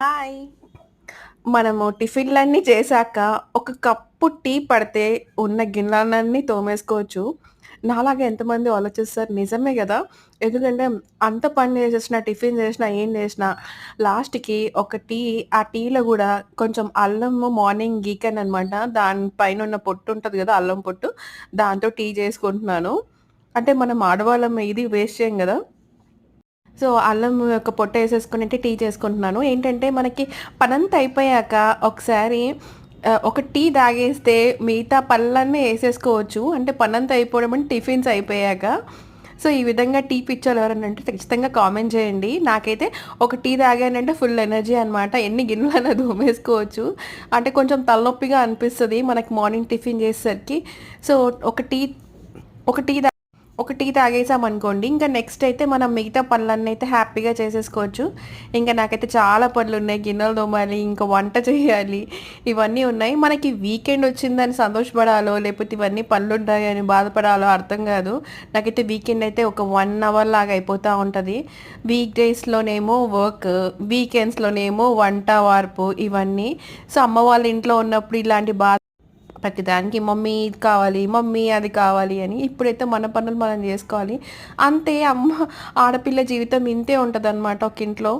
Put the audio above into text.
Hi. మనము టిఫిన్‌లన్నీ చేశాక, ఒక కప్పు టీ పడితే ఉన్న గిన్నెలన్నీ తోమేసుకోవచ్చు. నాలాగా ఎంతమంది ఆలోచిస్తారు? నిజమే గదా! ఎందుకంటే అంత పని చేసేసిన, టిఫిన్ చేసినా, ఏం చేసినా లాస్ట్‌కి ఒక టీ ఆ టీలో గూడా కొంచెం అల్లము మార్నింగ్ గీకాననమాట. దాని పైనున్న పొట్టు ఉంటది గదా! అల్లం పొట్టు. దాంతో టీ చేసుకుంటున్నాను. అంటే మనం ఆడవాళ్ళం ఏది వేస్ట్ చేయం గదా! సో, అల్లం యొక్క పొట్టేసేసుకొనైతే టీ చేసుకుంటున్నాను. ఏంటంటే, మనకి పనంతా అయిపోయాక ఒకసారి ఒక టీ తాగేస్తే మిగతా పనులన్నీ ఏసేసుకోవచ్చు. అంటే పనంతా అయిపోవడం అంటే టిఫిన్స్ అయిపోయాక. సో, ఈ విధంగా టీ పిచ్చోళ్ళు ఎవరైనా ఉంటే ఖచ్చితంగా కామెంట్ చేయండి. నాకైతే ఒక టీ తాగానంటే ఫుల్ ఎనర్జీ అనమాట. ఎన్ని గిన్నెలైనా తోమేసుకోవచ్చు. అంటే కొంచెం తలనొప్పిగా అనిపిస్తది మనకి మార్నింగ్ టిఫిన్ చేసేసరికి. సో, ఒక టీ ఒక టీ ఒక టీ తాగేసామనుకోండి, ఇంకా నెక్స్ట్ అయితే మనం మిగతా పనులన్నీ అయితే హ్యాపీగా చేసేసుకోవచ్చు. ఇంకా నాకైతే చాలా పనులున్నాయి. గిన్నెలు తోమాలి, ఇంకా వంట చేయాలి, ఇవన్నీ ఉన్నాయి. మనకి వీకెండ్ వచ్చిందని సంతోషపడాలో, లేకపోతే ఇవన్నీ పనులుంటాయని బాధపడాలో అర్థం కాదు. నాకైతే వీకెండ్ అయితే ఒక 1 అవర్ లాగా అయిపోతా ఉంటది. వీక్ డేస్‌లోనేమో వర్క్, వీకెండ్స్‌లోనేమో వంట, వార్పు ఇవన్నీ. సో, అమ్మ వాళ్ళ ఇంట్లో ఉన్నప్పుడు ఇలాంటి ప్రతిదానికి మమ్మీ ఇది కావాలి, మమ్మీ అది కావాలి అని. ఇప్పుడైతే మన పనులు మనం జేసుకోవాలి. అంతే ఆడపిల్ల జీవితం ఇంతే ఉంటదనమాట ఒక ఇంట్లో.